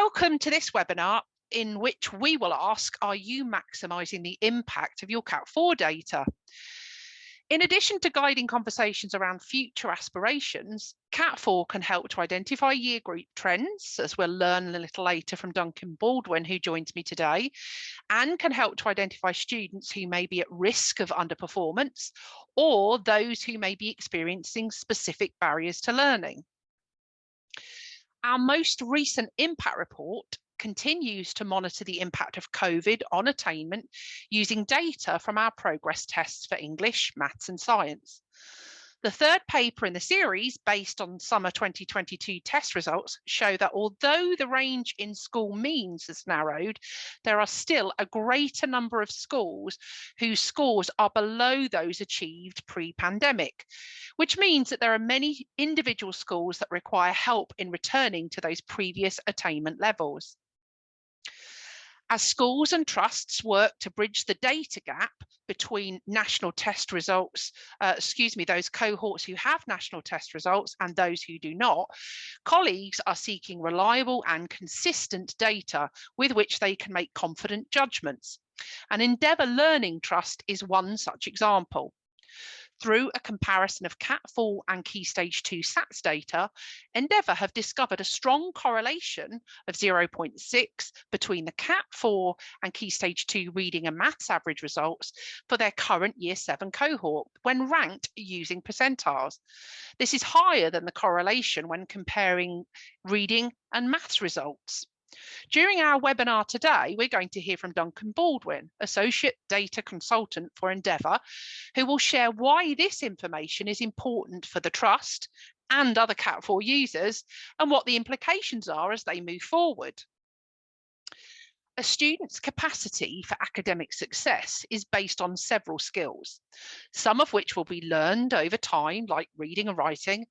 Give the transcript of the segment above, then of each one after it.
Welcome to this webinar in which we will ask, are you maximising the impact of your CAT4 data? In addition to guiding conversations around future aspirations, CAT4 can help to identify year group trends, as we'll learn a little later from Duncan Baldwin, who joins me today, and can help to identify students who may be at risk of underperformance or those who may be experiencing specific barriers to learning. Our most recent impact report continues to monitor the impact of COVID on attainment using data from our progress tests for English, maths and science. The third paper in the series, based on summer 2022 test results, show that although the range in school means has narrowed, there are still a greater number of schools whose scores are below those achieved pre-pandemic, which means that there are many individual schools that require help in returning to those previous attainment levels. As schools and trusts work to bridge the data gap between national test results, those cohorts who have national test results and those who do not, colleagues are seeking reliable and consistent data with which they can make confident judgments. And Endeavour Learning Trust is one such example. Through a comparison of CAT4 and Key Stage 2 SATs data, Endeavour have discovered a strong correlation of 0.6 between the CAT4 and Key Stage 2 reading and maths average results for their current Year 7 cohort when ranked using percentiles. This is higher than the correlation when comparing reading and maths results. During our webinar today, we're going to hear from Duncan Baldwin, Associate Data Consultant for Endeavour, who will share why this information is important for the Trust and other CAT4 users and what the implications are as they move forward. A student's capacity for academic success is based on several skills, some of which will be learned over time, like reading and writing,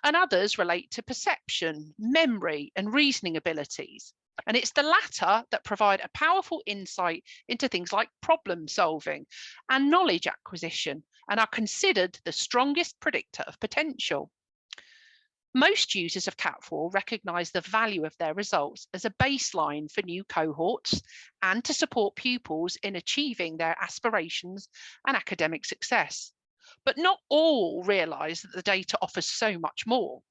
and others relate to perception, memory, and reasoning abilities. And it's the latter that provide a powerful insight into things like problem solving and knowledge acquisition, and are considered the strongest predictor of potential. Most users of CAT4 recognise the value of their results as a baseline for new cohorts and to support pupils in achieving their aspirations and academic success. But not all realise that the data offers so much more.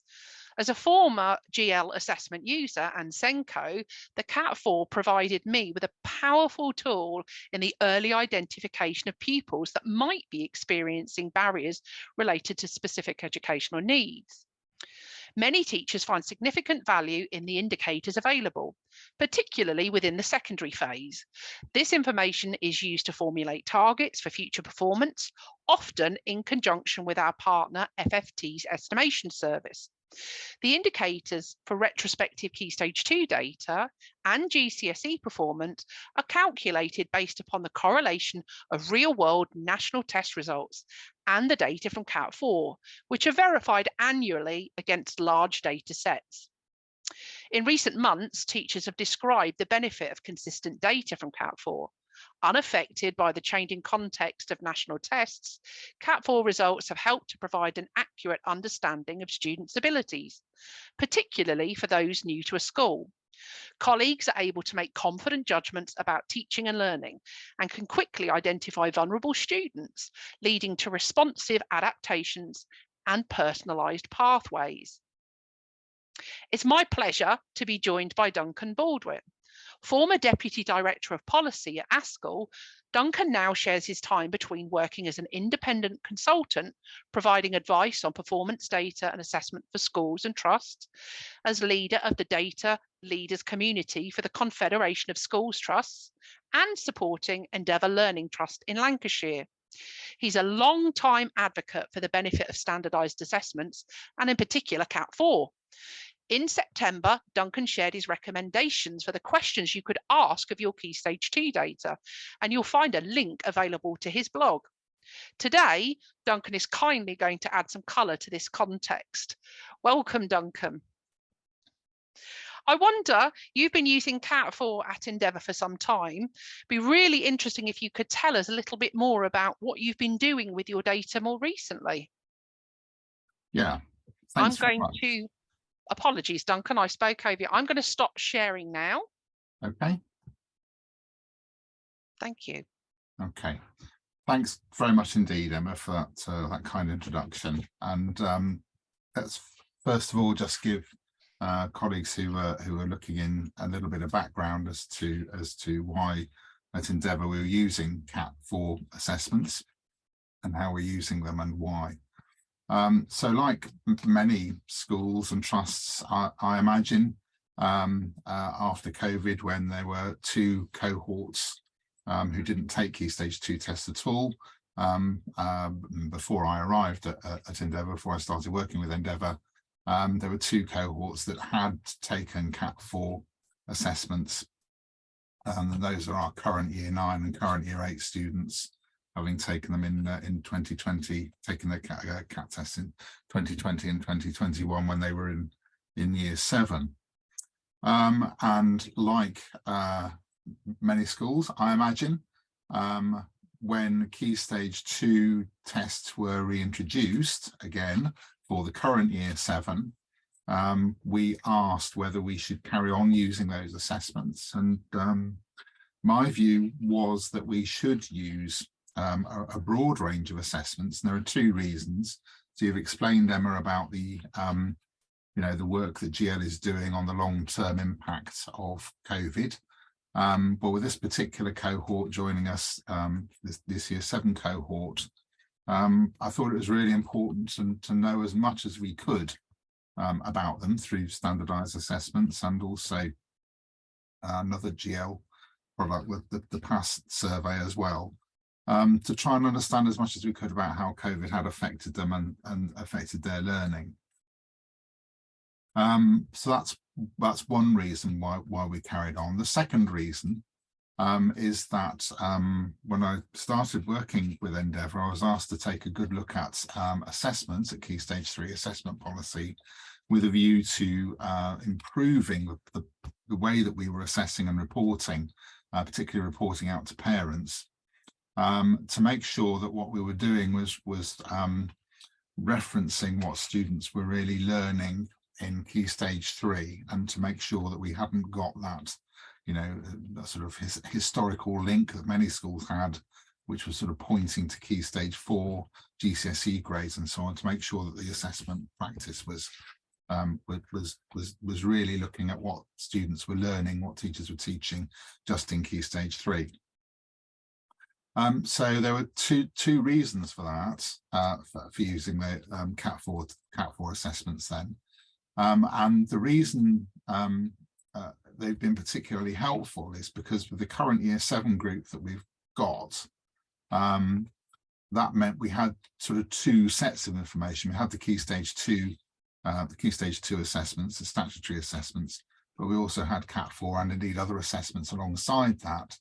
As a former GL assessment user and Senko, the CAT4 provided me with a powerful tool in the early identification of pupils that might be experiencing barriers related to specific educational needs. Many teachers find significant value in the indicators available, particularly within the secondary phase. This information is used to formulate targets for future performance, often in conjunction with our partner FFT's estimation service. The indicators for retrospective Key Stage 2 data and GCSE performance are calculated based upon the correlation of real-world national test results and the data from CAT4, which are verified annually against large data sets. In recent months, teachers have described the benefit of consistent data from CAT4. Unaffected by the changing context of national tests, CAT4 results have helped to provide an accurate understanding of students' abilities, particularly for those new to a school. Colleagues are able to make confident judgments about teaching and learning and can quickly identify vulnerable students, leading to responsive adaptations and personalised pathways. It's my pleasure to be joined by Duncan Baldwin. Former Deputy Director of Policy at ASCL, Duncan now shares his time between working as an independent consultant, providing advice on performance data and assessment for schools and trusts, as leader of the Data Leaders Community for the Confederation of Schools Trusts, and supporting Endeavour Learning Trust in Lancashire. He's a long-time advocate for the benefit of standardised assessments, and in particular CAT4. In September, Duncan shared his recommendations for the questions you could ask of your Key Stage 2 data, and you'll find a link available to his blog. Today, Duncan is kindly going to add some colour to this context. Welcome, Duncan. I wonder, you've been using CAT4 at Endeavour for some time. It'd be really interesting if you could tell us a little bit more about what you've been doing with your data more recently. Yeah, thanks I'm going to apologies, Duncan, I spoke over you. I'm going to stop sharing now. Okay. Thank you. Okay. Thanks very much indeed, Emma, for that kind introduction. And let's first of all just give colleagues who are looking in a little bit of background as to why at Endeavour we're using CAT4 assessments and how we're using them and why. So like many schools and trusts, I imagine after COVID, when there were 2 cohorts who didn't take Key Stage 2 tests at all, before I arrived at Endeavour, before I started working with Endeavour, there were 2 cohorts that had taken CAT4 assessments, and those are our current Year 9 and current Year 8 students, having taken them in 2020, taking their CAT tests in 2020 and 2021 when they were in Year 7. And like many schools, I imagine, when Key Stage 2 tests were reintroduced again for the current Year 7, we asked whether we should carry on using those assessments. And my view was that we should use a broad range of assessments. And there are 2 reasons. So you've explained, Emma, about the the work that GL is doing on the long-term impact of COVID. But with this particular cohort joining us, this Year 7 cohort, I thought it was really important to know as much as we could about them through standardized assessments, and also another GL product with the PASS survey as well, to try and understand as much as we could about how COVID had affected them and affected their learning. So that's one reason why we carried on. The second reason is that when I started working with Endeavour, I was asked to take a good look at assessments at Key Stage 3 assessment policy, with a view to improving the way that we were assessing and reporting, particularly reporting out to parents, to make sure that what we were doing was referencing what students were really learning in Key Stage 3, and to make sure that we hadn't got that, that sort of historical link that many schools had, which was sort of pointing to Key Stage 4 GCSE grades and so on, to make sure that the assessment practice was really looking at what students were learning, what teachers were teaching, just in Key Stage 3. So there were two reasons for that, for using the CAT4 assessments then. And the reason they've been particularly helpful is because with the current Year 7 group that we've got, that meant we had sort of 2 sets of information. We had the Key Stage 2 assessments, the statutory assessments, but we also had CAT4 and indeed other assessments alongside that,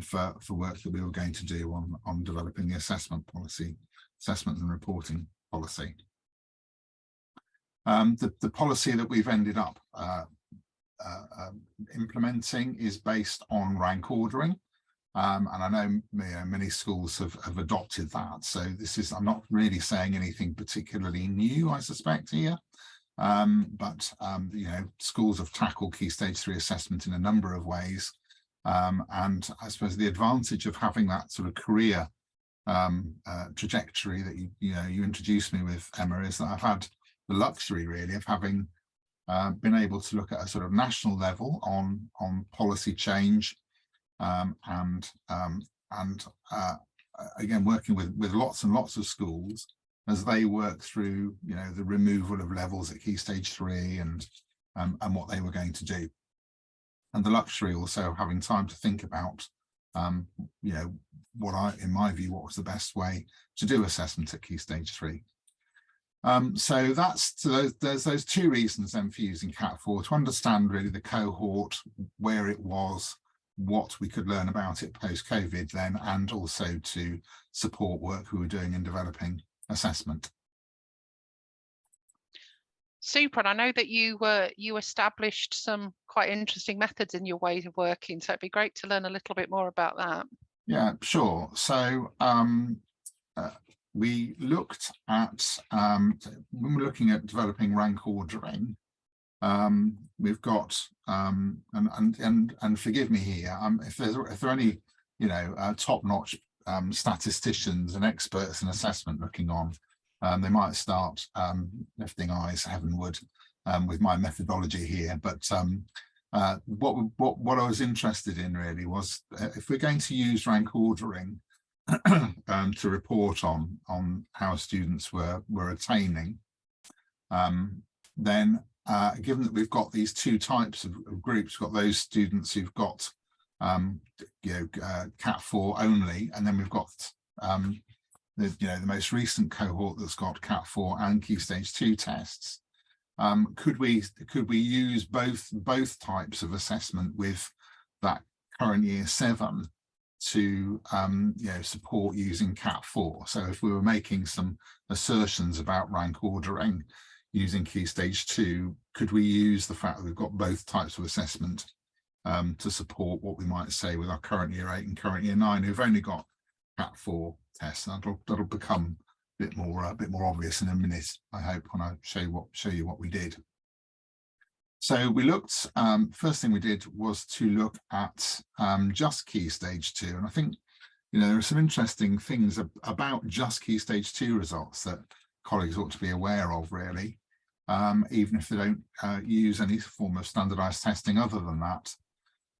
for work that we were going to do on developing the assessment policy, assessment and reporting policy. The policy that we've ended up implementing is based on rank ordering, and I know many schools have adopted that. So I'm not really saying anything particularly new, I suspect, here, but schools have tackled Key Stage 3 assessment in a number of ways, and I suppose the advantage of having that sort of career trajectory that you introduced me with, Emma, is that I've had the luxury really of having been able to look at a sort of national level on policy change, and again working with lots and lots of schools as they work through the removal of levels at Key Stage 3 and what they were going to do, and the luxury also of having time to think about in my view, what was the best way to do assessment at Key Stage 3. So there's those 2 reasons then for using CAT4, to understand really the cohort, where it was, what we could learn about it post-COVID then, and also to support work we were doing in developing assessment. Super, and I know that you established some quite interesting methods in your ways of working, so it'd be great to learn a little bit more about that. Yeah, sure. So we looked at, when we're looking at developing rank ordering, We've got and forgive me here, if there are any, you know, top-notch statisticians and experts in assessment looking on, they might start lifting eyes heavenward with my methodology here. But what I was interested in really was, if we're going to use rank ordering to report on how students were attaining, then given that we've got these two types of groups, we've got those students who've got CAT4 only, and then we've got the most recent cohort that's got CAT4 and Key Stage 2 tests. Could we use both types of assessment with that current year 7 to support using CAT4? So if we were making some assertions about rank ordering using Key Stage 2, could we use the fact that we've got both types of assessment to support what we might say with our current year 8 and current year 9 who've only got CAT4 tests? That'll become a bit more obvious in a minute, I hope, when I show you what we did. So we looked, first thing we did was to look at just Key Stage 2, and I think there are some interesting things about just Key Stage 2 results that colleagues ought to be aware of, really, even if they don't use any form of standardized testing other than that.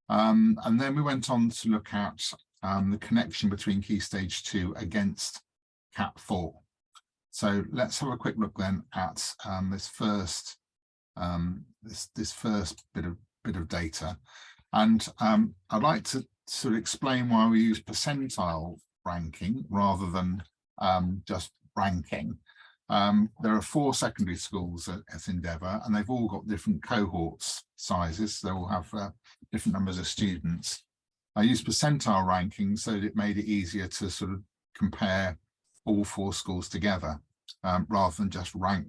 And then we went on to look at the connection between Key Stage 2 against CAT4. So let's have a quick look then at this first bit of data, and I'd like to sort of explain why we use percentile ranking rather than just ranking. There are 4 secondary schools at Endeavour, and they've all got different cohorts sizes. They all have different numbers of students. I used percentile ranking so that it made it easier to sort of compare all 4 schools together, rather than just rank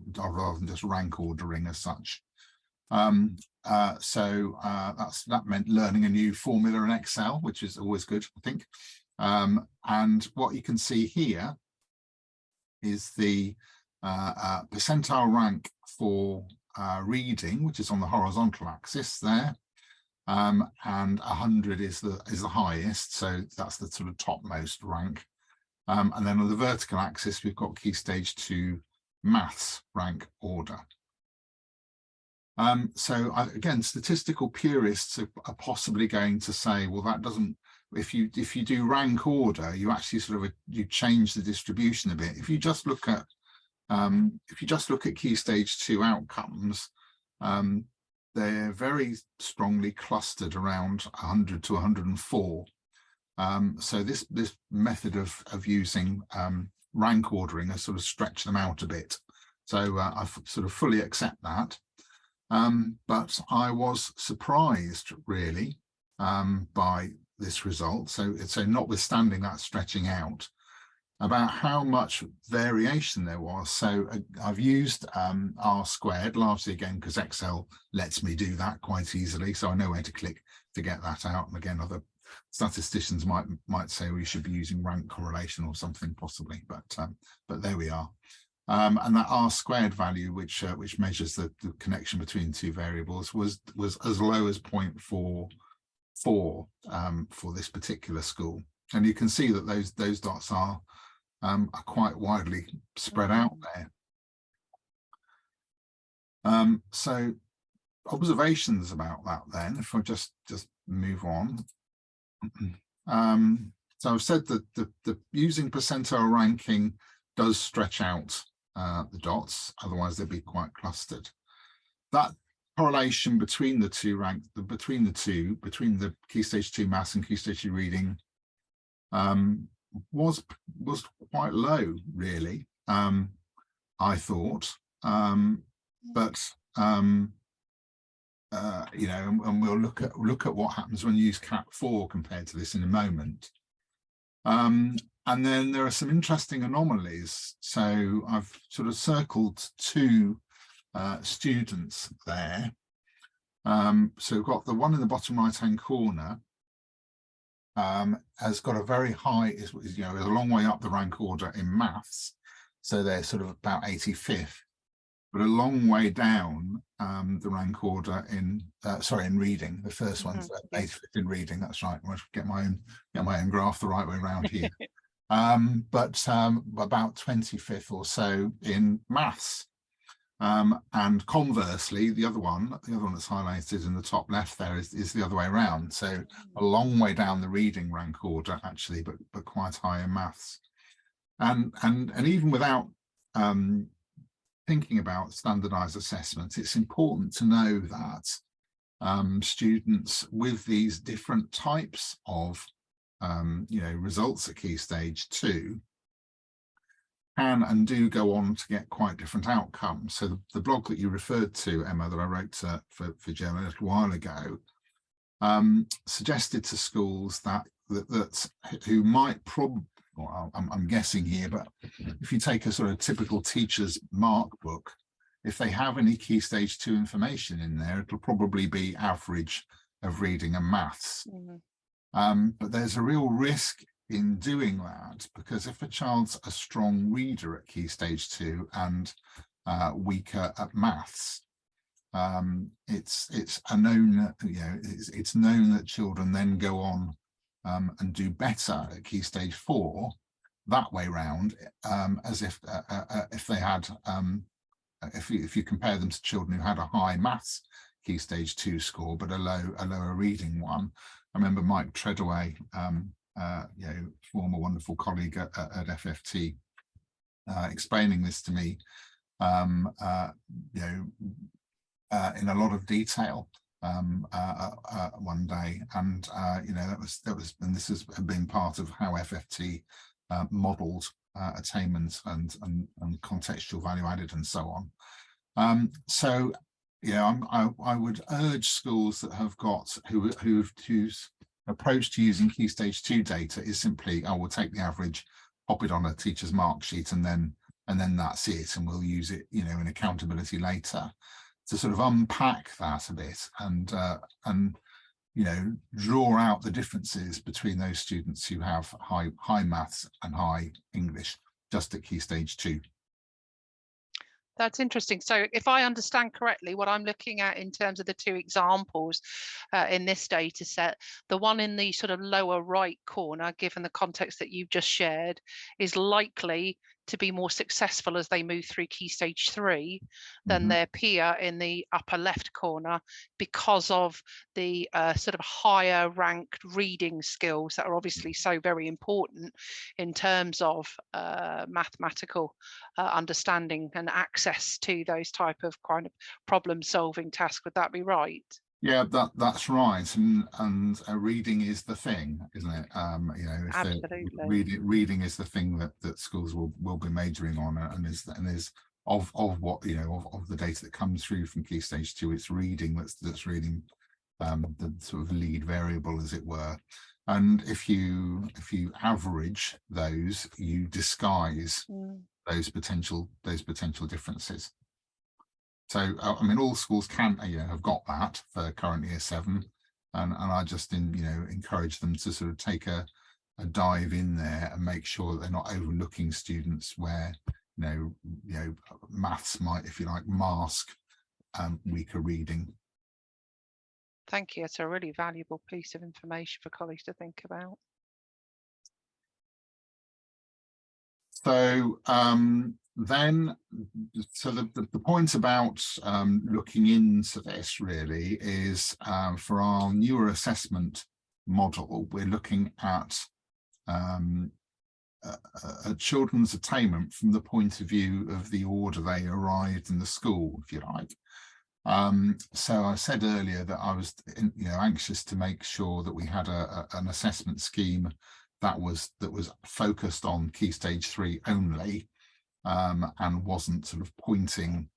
ordering as such. That meant learning a new formula in Excel, which is always good, I think. And what you can see here is the percentile rank for reading, which is on the horizontal axis there, and 100 is the highest, so that's the sort of topmost rank. And then on the vertical axis, we've got Key Stage 2 maths rank order. So again, statistical purists are possibly going to say, well, that doesn't. If you do rank order, you actually sort of you change the distribution a bit. If you just look at Key Stage 2 outcomes, they're very strongly clustered around 100 to 104. So this method of using rank ordering has sort of stretched them out a bit. So I sort of fully accept that. But I was surprised, really, by this result. So notwithstanding that stretching out, about how much variation there was. So I've used R squared, largely again because Excel lets me do that quite easily. So I know where to click to get that out. And again, other statisticians might say we should be using rank correlation or something possibly, but there we are. And that R squared value, which measures the connection between 2 variables, was as low as 0.44 for this particular school. And you can see that those dots are quite widely spread out there. So observations about that then, if I just move on. So I've said that the using percentile ranking does stretch out the dots, otherwise they'd be quite clustered. That correlation between the two between the Key Stage 2 maths and Key Stage 2 reading was quite low, really, I thought. But and we'll look at what happens when you use CAT4 compared to this in a moment. And then there are some interesting anomalies. So I've sort of circled 2 students there. So we've got the one in the bottom right-hand corner has got a very high, is a long way up the rank order in maths. So they're sort of about 85th. but a long way down the rank order in reading. The first one's eighth, fifth in reading. That's right. I must get my own graph the right way around here. But about 25th or so in maths. And conversely, the other one that's highlighted in the top left there is the other way around. So a long way down the reading rank order actually, but quite high in maths. And even without thinking about standardized assessments, it's important to know that students with these different types of results at Key Stage 2 can and do go on to get quite different outcomes. So the blog that you referred to, Emma, that I wrote for Joe a little while ago, suggested to schools that who might probably, well, I'm guessing here, but if you take a sort of typical teacher's mark book, if they have any Key Stage 2 information in there, it'll probably be average of reading and maths. But there's a real risk in doing that, because if a child's a strong reader at Key Stage 2 and weaker at maths, it's a known, it's known that children then go on and do better at Key Stage 4 that way round, as if they had, if you compare them to children who had a high maths Key Stage 2 score but a lower reading one. I remember Mike Treadaway, former wonderful colleague at FFT, explaining this to me, in a lot of detail one day, and that was, and this has been part of how FFT modelled attainment and contextual value added and so on. So I would urge schools that have got whose approach to using Key Stage 2 data is simply, I will take the average, pop it on a teacher's mark sheet, and then that's it, and we'll use it, in accountability later, to sort of unpack that a bit and draw out the differences between those students who have high maths and high English just at Key Stage 2. That's interesting. So if I understand correctly, what I'm looking at in terms of the two examples in this data set, the one in the sort of lower right corner, given the context that you've just shared, is likely to be more successful as they move through Key Stage 3 than their peer in the upper left corner, because of the sort of higher ranked reading skills that are obviously so very important in terms of mathematical understanding and access to those type of kind of problem solving tasks. Would that be right? Yeah, that's right, and reading is the thing, isn't it? If absolutely, reading is the thing that schools will be majoring on, and is of what of the data that comes through from Key Stage 2, it's reading that's really the sort of lead variable, as it were. And if you average those, you disguise those potential differences. So, I mean, all schools can, have got that for current year 7, and I just, encourage them to sort of take a dive in there and make sure that they're not overlooking students where, maths might, if you like, mask weaker reading. Thank you. It's a really valuable piece of information for colleagues to think about. So the point about looking into this really is, for our newer assessment model, we're looking at children's attainment from the point of view of the order they arrived in the school, if you like. So I said earlier that I was anxious to make sure that we had an assessment scheme that was focused on Key Stage 3 only, and wasn't sort of pointing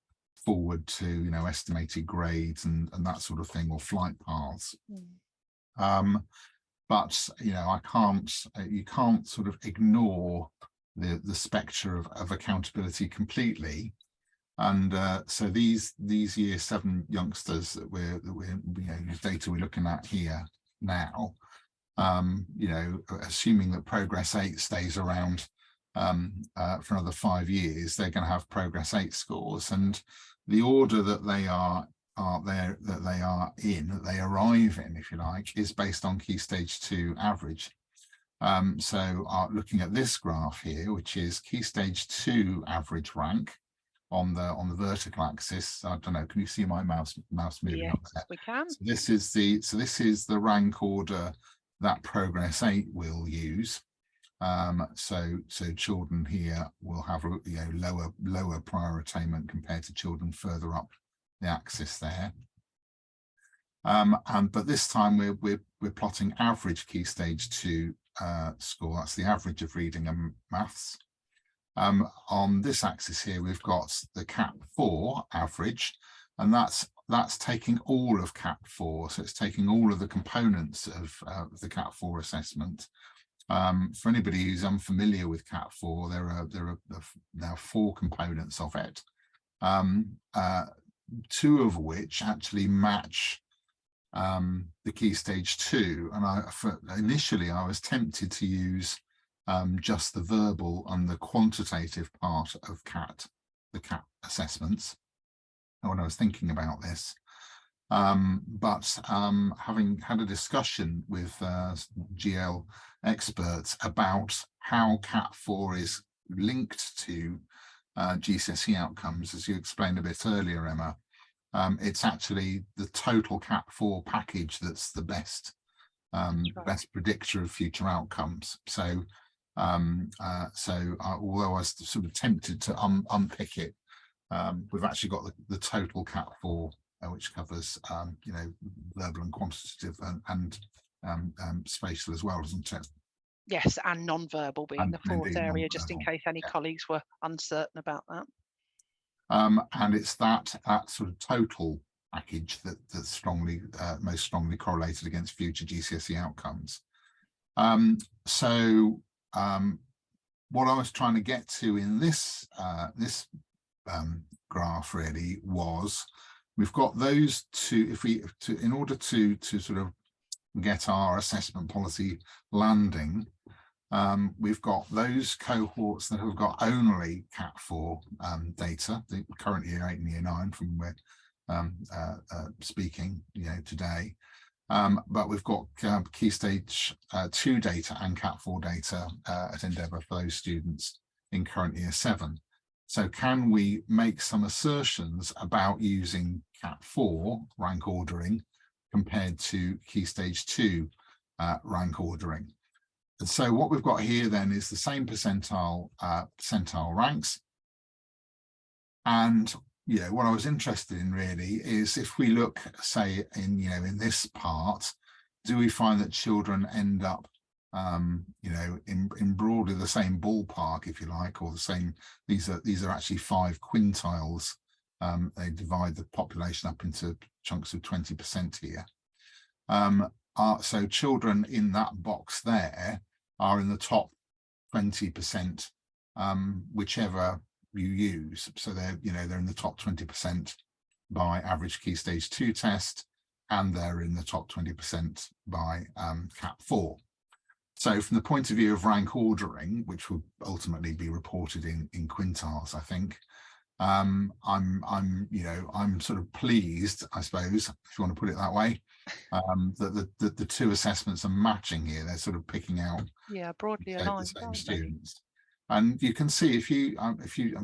forward to estimated grades and that sort of thing, or flight paths. But you can't sort of ignore the spectre of accountability completely. And so these year 7 youngsters that we're whose data we're looking at here now, assuming that progress 8 stays around for another 5 years, they're going to have progress 8 scores, and the order that they are there, that they arrive in, if you like, is based on Key Stage 2 average. So looking at this graph here, which is Key Stage 2 average rank on the vertical axis. I don't know, can you see my mouse moving? Yes, up there? we can. So this is the rank order that Progress 8 will use. So children here will have lower prior attainment compared to children further up the axis there. But this time we're plotting average Key Stage 2 score. That's the average of reading and maths. On this axis here, we've got the CAT4 average, and that's taking all of CAT4. So it's taking all of the components of the CAT4 assessment. For anybody who's unfamiliar with CAT4, there are now 4 components of it, 2 of which actually match the Key Stage 2. And initially I was tempted to use just the verbal and the quantitative part of the CAT assessments when I was thinking about this. But having had a discussion with GL experts about how CAT4 is linked to GCSE outcomes, as you explained a bit earlier, Emma, it's actually the total CAT4 package that's the best best predictor of future outcomes. So although I was sort of tempted to unpick it, we've actually got the total CAT4, which covers verbal and quantitative and spatial as well, doesn't it? Yes, and non-verbal being the 4th area, just in case any yeah. colleagues were uncertain about that. And it's that sort of total package that's strongly, most strongly correlated against future GCSE outcomes. What I was trying to get to in this graph really was, we've got those two. In order to sort of get our assessment policy landing, we've got those cohorts that have got only CAT4 data, the current year 8 and year 9 from where speaking today. But we've got Key Stage 2 data and CAT4 data at Endeavour for those students in current year 7. So can we make some assertions about using CAT4 rank ordering compared to Key Stage 2 rank ordering? And so what we've got here then is the same percentile ranks. And what I was interested in really is, if we look, say, in this part, do we find that children end up in broadly the same ballpark, if you like, or the same? These are actually 5 quintiles. They divide the population up into chunks of 20% here. So children in that box there are in the top 20%, whichever you use. So they're in the top 20% by average Key Stage 2 test, and they're in the top 20% by CAT4. So from the point of view of rank ordering, which will ultimately be reported in quintiles, I think, I'm sort of pleased, I suppose, if you want to put it that way, that the 2 assessments are matching here. They're sort of picking out broadly aligned, the same students. And you can see, if you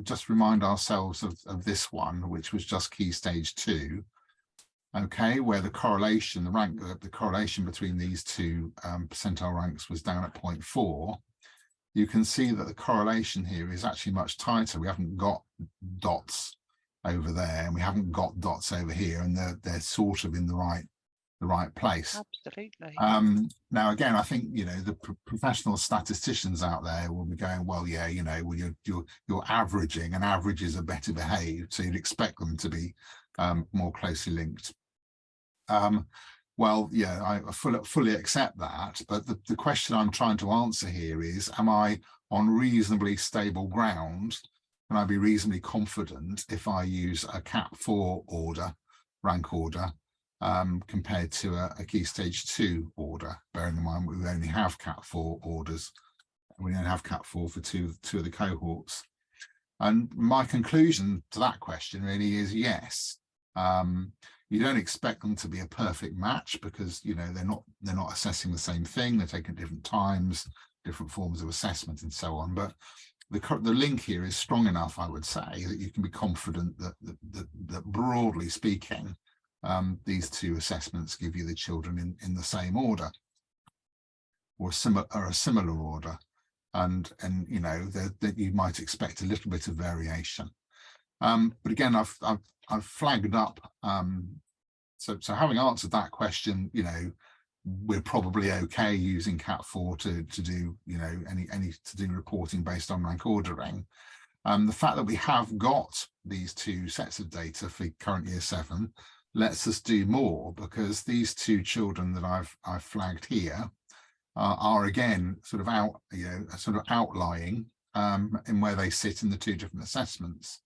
just remind ourselves of this one, which was just Key Stage 2, okay, where the correlation, the correlation between these 2 percentile ranks was down at 0.4. You can see that the correlation here is actually much tighter. We haven't got dots over there, and we haven't got dots over here, and they're sort of in the right place. Absolutely. Now again, I think the professional statisticians out there will be going, well, yeah, you're averaging, and averages are better behaved, so you'd expect them to be more closely linked. Well, yeah, I fully accept that, but the question I'm trying to answer here is, am I on reasonably stable ground? Can I be reasonably confident if I use a CAT4 rank order, compared to a Key Stage 2 order, bearing in mind we only have CAT4 orders we only have CAT4 for two of the cohorts. And my conclusion to that question really is yes. You don't expect them to be a perfect match because, you know, they're not assessing the same thing. They're taking different times, different forms of assessment and so on. But the link here is strong enough, I would say, that you can be confident that broadly speaking, these two assessments give you the children in the same order or a similar order. And you know, that you might expect a little bit of variation. But again, I've flagged up. So having answered that question, you know, we're probably okay using CAT4 to do, you know, to do reporting based on rank ordering. The fact that we have got these two sets of data for current year 7 lets us do more, because these two children that I've flagged here are again sort of outlying in where they sit in the two different assessments.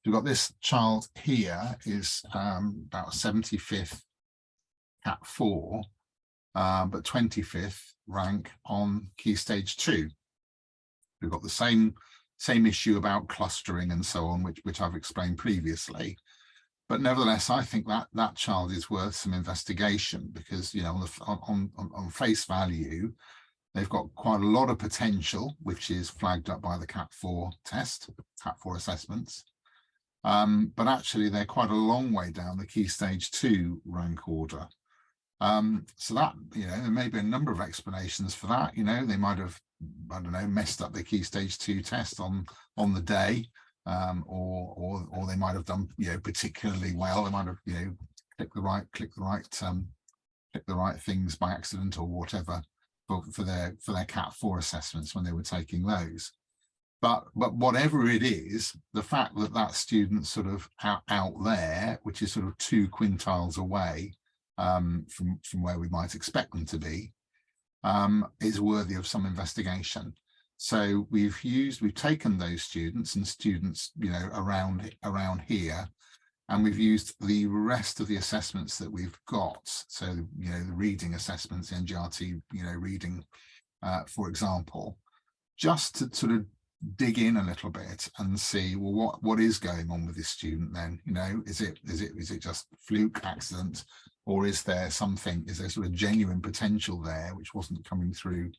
We've got this child here is about 75th CAT4, but 25th rank on Key Stage 2. We've got the same issue about clustering and so on, which I've explained previously. But nevertheless, I think that child is worth some investigation, because, you know, on face value, they've got quite a lot of potential, which is flagged up by the CAT4 test, CAT4 assessments. But actually, they're quite a long way down the Key Stage 2 rank order. So that, you know, there may be a number of explanations for that. You know, they might have, I don't know, messed up the Key Stage 2 test on the day. Or they might have done, you know, particularly well. They might have, you know, clicked the right things by accident or whatever for their CAT4 assessments when they were taking those. But whatever it is, the fact that student's sort of out there, which is sort of 2 quintiles away from where we might expect them to be, is worthy of some investigation. So we've taken those students, you know, around here, and we've used the rest of the assessments that we've got. So, you know, the reading assessments, NGRT, you know, reading, for example, just to sort of dig in a little bit and see, well, what is going on with this student then? You know, is it just fluke, accident, or is there sort of genuine potential there which wasn't coming through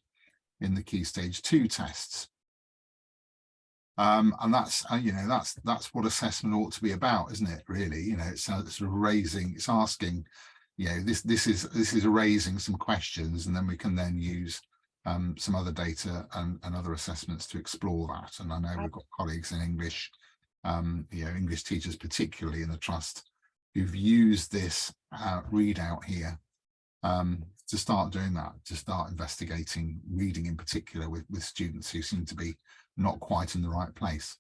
in the Key Stage 2 tests? And that's you know, that's what assessment ought to be about, isn't it? Really, you know, it's sort of it's asking, you know, this is raising some questions, and then we can then use some other data and other assessments to explore that. And I know we've got colleagues in English, you know, English teachers particularly in the trust, who've used this readout here to start doing that, to start investigating reading in particular with students who seem to be not quite in the right place.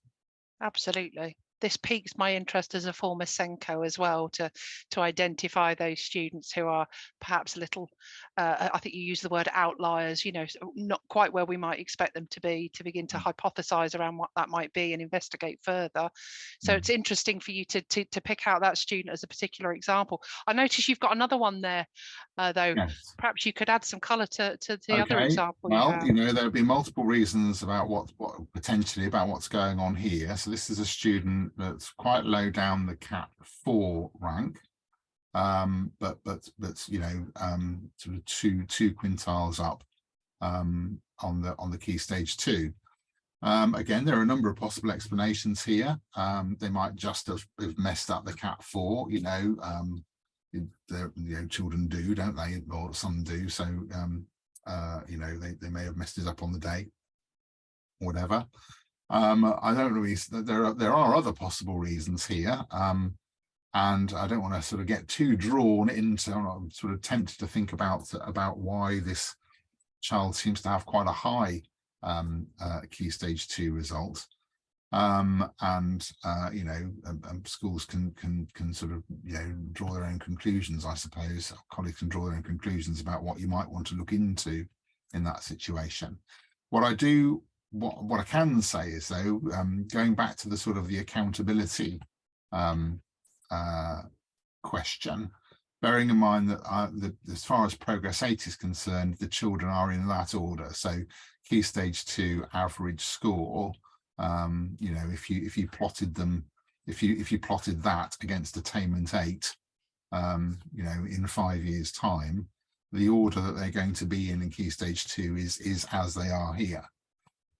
Absolutely. This piques my interest as a former Senko as well, to identify those students who are perhaps a little, I think you use the word outliers, you know, not quite where we might expect them to be, to begin to hypothesize around what that might be and investigate further. So it's interesting for you to pick out that student as a particular example. I notice you've got another one there, though. Yes. Perhaps you could add some colour to the other example. Well, you know, there'll be multiple reasons about what potentially about what's going on here. So this is a student that's quite low down the CAT4 rank, but you know, sort of two quintiles up on the Key Stage 2. Again, there are a number of possible explanations here. They might just have messed up the CAT4, you know. You know, children do, don't they, or some do. So you know, they may have messed it up on the day, whatever. I don't really, there are other possible reasons here, and I don't want to sort of get too drawn into, I'm sort of tempted to think about why this child seems to have quite a high Key Stage 2 result. And you know, schools can sort of, you know, draw their own conclusions, I suppose. Colleagues can draw their own conclusions about what you might want to look into in that situation. What I can say is, though, going back to the sort of the accountability question, bearing in mind that as far as Progress 8 is concerned, the children are in that order. So Key Stage 2 average score, you know, if you plotted them, if you plotted that against Attainment 8, you know, in 5 years' time, the order that they're going to be in Key Stage 2 is as they are here.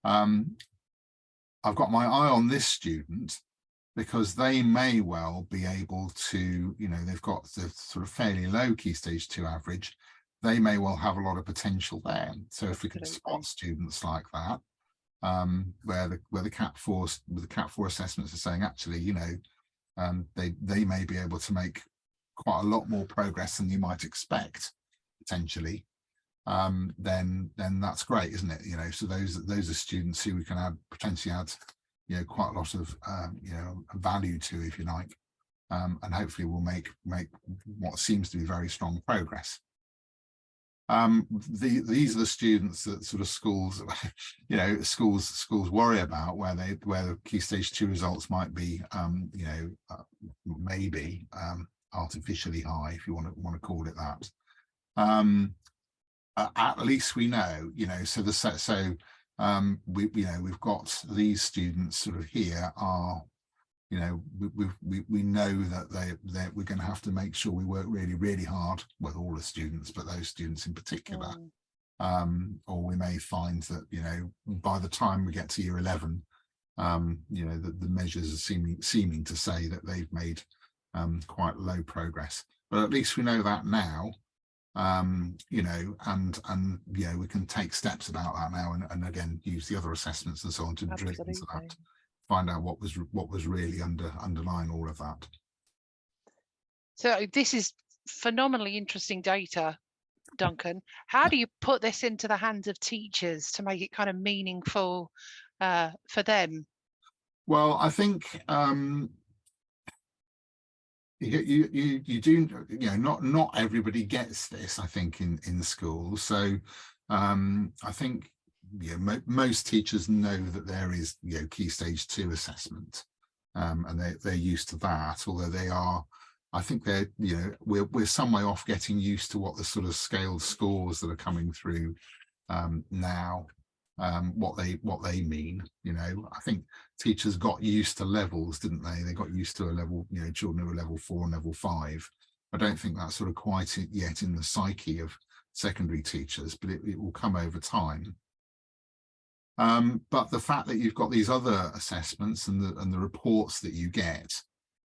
I've got my eye on this student because they may well be able to, you know, they've got the sort of fairly low Key Stage 2 average. They may well have a lot of potential there. So if we can spot students like that, where the CAT4 assessments are saying, actually, you know, they may be able to make quite a lot more progress than you might expect, potentially, then that's great, isn't it? You know, so those are students who we can potentially add, you know, quite a lot of you know, value to, if you like, and hopefully will make what seems to be very strong progress. These are the students that sort of schools, you know, schools worry about, where the Key Stage 2 results might be, you know, maybe artificially high, if you want to call it that. At least we know, you know, so you know, we've got these students sort of here are, you know, we know that we're going to have to make sure we work really hard with all the students, but those students in particular. Or we may find that, you know, by the time we get to year 11, you know, the measures are seeming to say that they've made quite low progress, but at least we know that now. You know, and you know, we can take steps about that now, and again use the other assessments and so on to drill into that, find out what was really underlying all of that. So this is phenomenally interesting data, Duncan. How do you put this into the hands of teachers to make it kind of meaningful for them? Well, I think you do, you know, not everybody gets this, I think, in schools. So I think, you know, most teachers know that there is, you know, Key Stage 2 assessment, and they're used to that, although they are, I think they're, you know, we're some way off getting used to what the sort of scaled scores that are coming through now, what they mean. You know, I think teachers got used to levels, didn't they? They got used to a level, you know, children who are level 4 and level 5. I don't think that's sort of quite yet in the psyche of secondary teachers, but it will come over time. But the fact that you've got these other assessments and the reports that you get,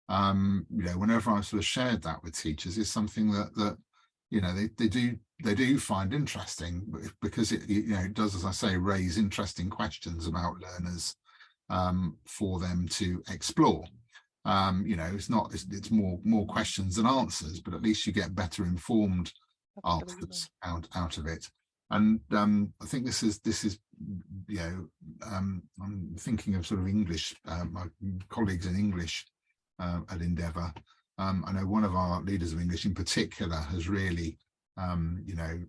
you know, whenever I've sort of shared that with teachers, is something that you know, they do find interesting, because it, you know, it does, as I say, raise interesting questions about learners for them to explore. You know, it's more questions than answers, but at least you get better informed answers out of it. And I think this is you know, I'm thinking of sort of English, my colleagues in English at Endeavour. I know one of our leaders of English in particular has really, you know,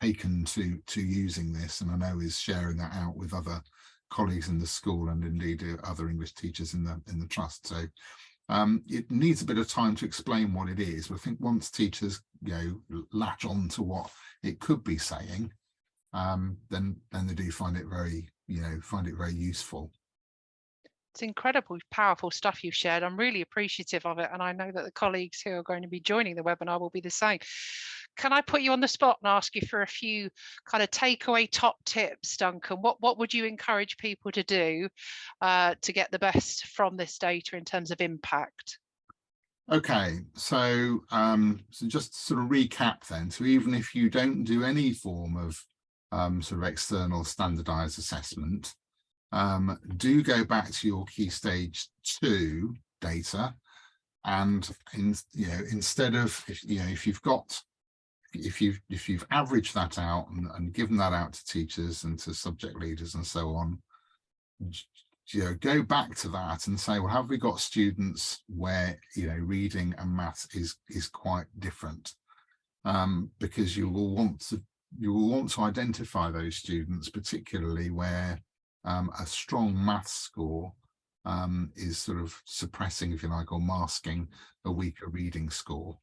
taken to using this, and I know is sharing that out with other colleagues in the school and indeed other English teachers in the trust. So it needs a bit of time to explain what it is, but I think once teachers, you know, latch on to what it could be saying, then they do find it very, you know, very useful. It's incredibly powerful stuff you've shared. I'm really appreciative of it, and I know that the colleagues who are going to be joining the webinar will be the same. Can I put you on the spot and ask you for a few kind of takeaway top tips, Duncan? What would you encourage people to do to get the best from this data in terms of impact? Okay, so so just to sort of recap then, so even if you don't do any form of sort of external standardized assessment, do go back to your Key Stage 2 data, and you know, instead of, you know, if you've averaged that out and given that out to teachers and to subject leaders and so on, you know, go back to that and say, well, have we got students where, you know, reading and maths is quite different? Because you will want to identify those students, particularly where a strong maths score is sort of suppressing, if you like, or masking a weaker reading score.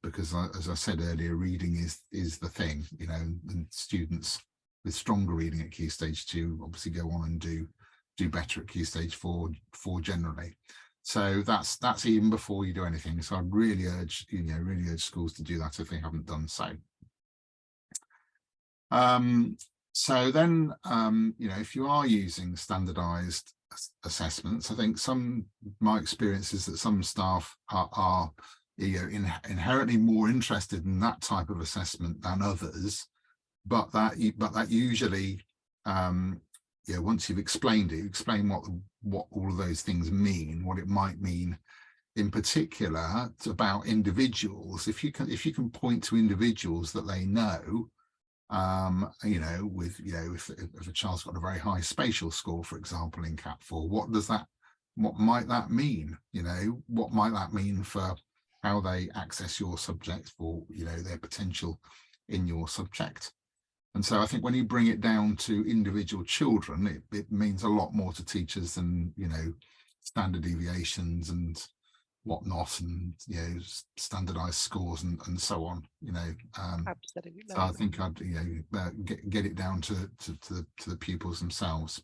because as I said earlier, reading is the thing, you know, and students with stronger reading at Key Stage 2 obviously go on and do better at Key Stage 4 generally. So that's even before you do anything. So I'd really urge, really urge schools to do that if they haven't done so. So then, if you are using standardized assessments, I think my experience is that some staff are inherently more interested in that type of assessment than others, but that usually, once you've explained it, you explain what all of those things mean, what it might mean. In particular, it's about individuals. If you can point to individuals that they know, if a child's got a very high spatial score, for example, in CAT4, what might that mean? What might that mean for how they access your subject, for their potential in your subject? And so I think when you bring it down to individual children, it means a lot more to teachers than standard deviations and whatnot, and standardized scores and so on. Absolutely. So I think I'd get it down to the pupils themselves.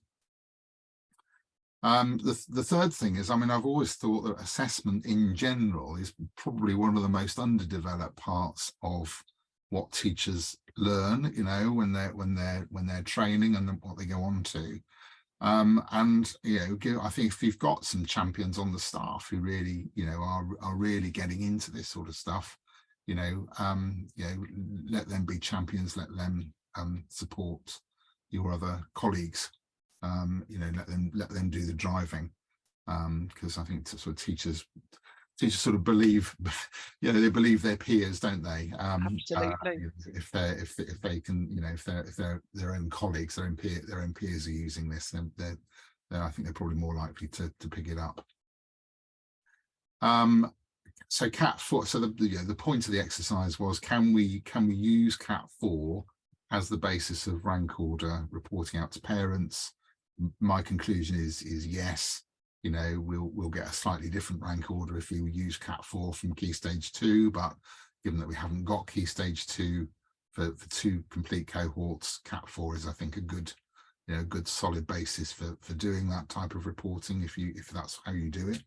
The third thing is, I've always thought that assessment in general is probably one of the most underdeveloped parts of what teachers learn, when they're training and what they go on to. I think if you've got some champions on the staff who really, are really getting into this sort of stuff, let them be champions, let them support your other colleagues, let them do the driving, because I think sort of teachers sort of believe, they believe their peers, don't they? Absolutely. If they can, if they're their own colleagues, their own peers are using this, then I think they're probably more likely to pick it up. So CAT4. So the point of the exercise was, can we use CAT4 as the basis of rank order reporting out to parents? My conclusion is yes. We'll get a slightly different rank order if we use CAT4 from Key Stage 2, but given that we haven't got Key Stage 2 for 2 complete cohorts, CAT4 is, I think, a good solid basis for doing that type of reporting if that's how you do it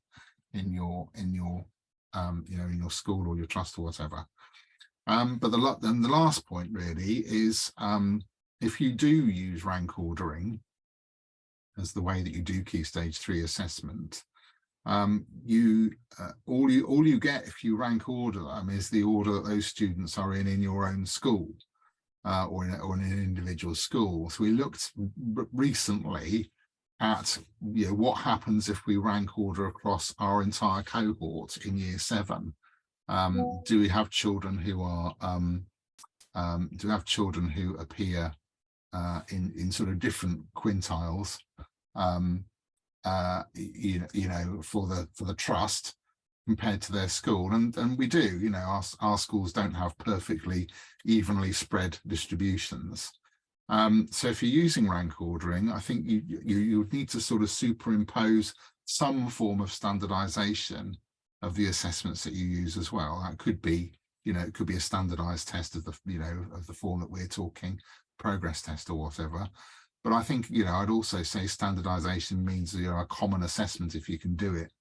in your school or your trust or whatever. But the last point really is, if you do use rank ordering as the way that you do Key Stage 3 assessment, all you get if you rank order them is the order that those students are in your own school, or in an individual school. So we looked recently at what happens if we rank order across our entire cohort in Year 7. Do we have children who are appear in sort of different quintiles, for the trust compared to their school? And we do. Our schools don't have perfectly evenly spread distributions. So if you're using rank ordering, I think you would need to sort of superimpose some form of standardization of the assessments that you use as well. That could be, it could be a standardized test of the form that we're talking, progress test or whatever. But I think, I'd also say standardization means a common assessment, if you can do it,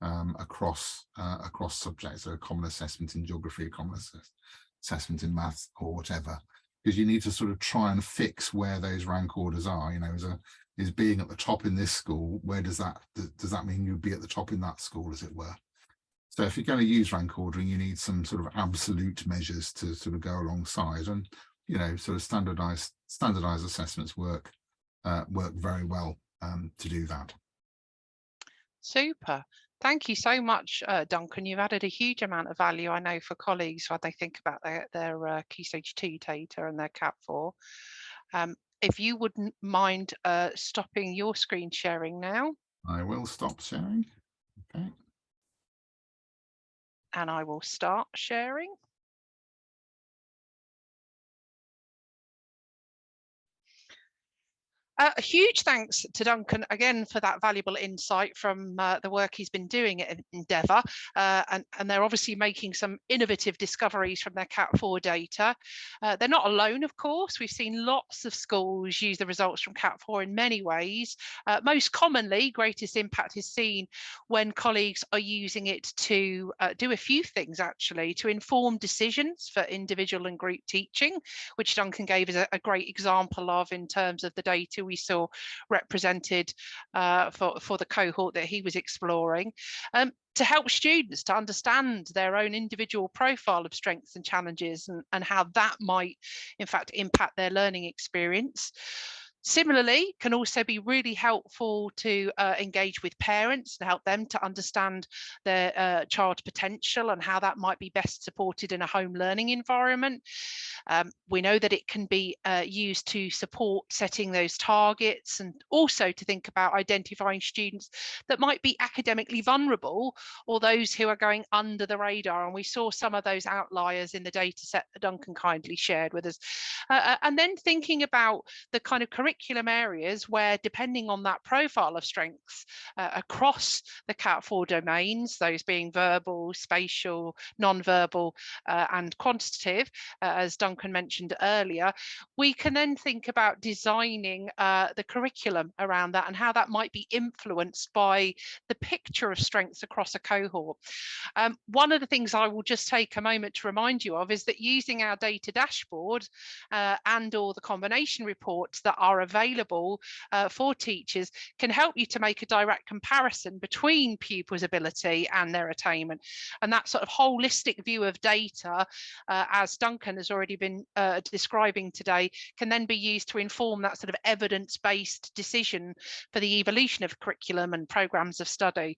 across subjects, or a common assessment in geography, a common assessment in maths or whatever, because you need to sort of try and fix where those rank orders are. Is being at the top in this school, where does that mean you'd be at the top in that school, as it were? So if you're going to use rank ordering, you need some sort of absolute measures to sort of go alongside, and sort of standardized assessments work very well to do that. Super. Thank you so much, Duncan. You've added a huge amount of value, I know, for colleagues when they think about their Key Stage 2 data and their CAT4. If you wouldn't mind stopping your screen sharing now. I will stop sharing. Okay. And I will start sharing. A huge thanks to Duncan again for that valuable insight from the work he's been doing at Endeavour, and they're obviously making some innovative discoveries from their CAT4 data. They're not alone, of course. We've seen lots of schools use the results from CAT4 in many ways. Most commonly, greatest impact is seen when colleagues are using it to do a few things, actually, to inform decisions for individual and group teaching, which Duncan gave us a great example of in terms of the data we saw represented for the cohort that he was exploring, to help students to understand their own individual profile of strengths and challenges, and how that might in fact impact their learning experience. Similarly, can also be really helpful to engage with parents and help them to understand their child's potential and how that might be best supported in a home learning environment. We know that it can be used to support setting those targets, and also to think about identifying students that might be academically vulnerable or those who are going under the radar. And we saw some of those outliers in the data set that Duncan kindly shared with us. And then thinking about the kind of curriculum areas where, depending on that profile of strengths across the CAT4 domains, those being verbal, spatial, non-verbal, and quantitative, as Duncan mentioned earlier, we can then think about designing the curriculum around that and how that might be influenced by the picture of strengths across a cohort. One of the things I will just take a moment to remind you of is that using our data dashboard and or the combination reports that are available for teachers can help you to make a direct comparison between pupils' ability and their attainment. And that sort of holistic view of data, as Duncan has already been describing today, can then be used to inform that sort of evidence-based decision for the evolution of curriculum and programs of study.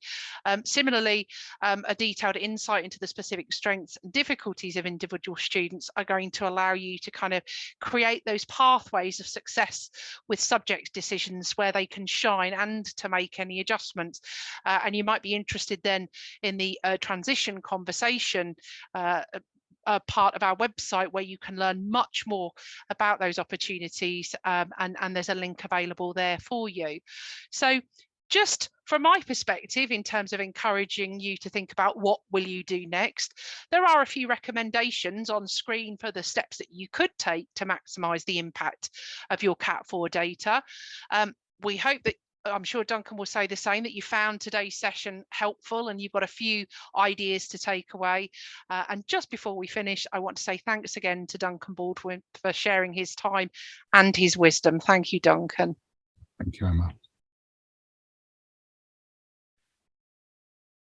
Similarly, a detailed insight into the specific strengths and difficulties of individual students are going to allow you to kind of create those pathways of success with subject decisions where they can shine, and to make any adjustments. And you might be interested then in the transition conversation part of our website, where you can learn much more about those opportunities, and there's a link available there for you. So just from my perspective, in terms of encouraging you to think about what will you do next, there are a few recommendations on screen for the steps that you could take to maximise the impact of your CAT4 data. We hope that, I'm sure Duncan will say the same, that you found today's session helpful and you've got a few ideas to take away. And just before we finish, I want to say thanks again to Duncan Baldwin for sharing his time and his wisdom. Thank you, Duncan. Thank you, Emma.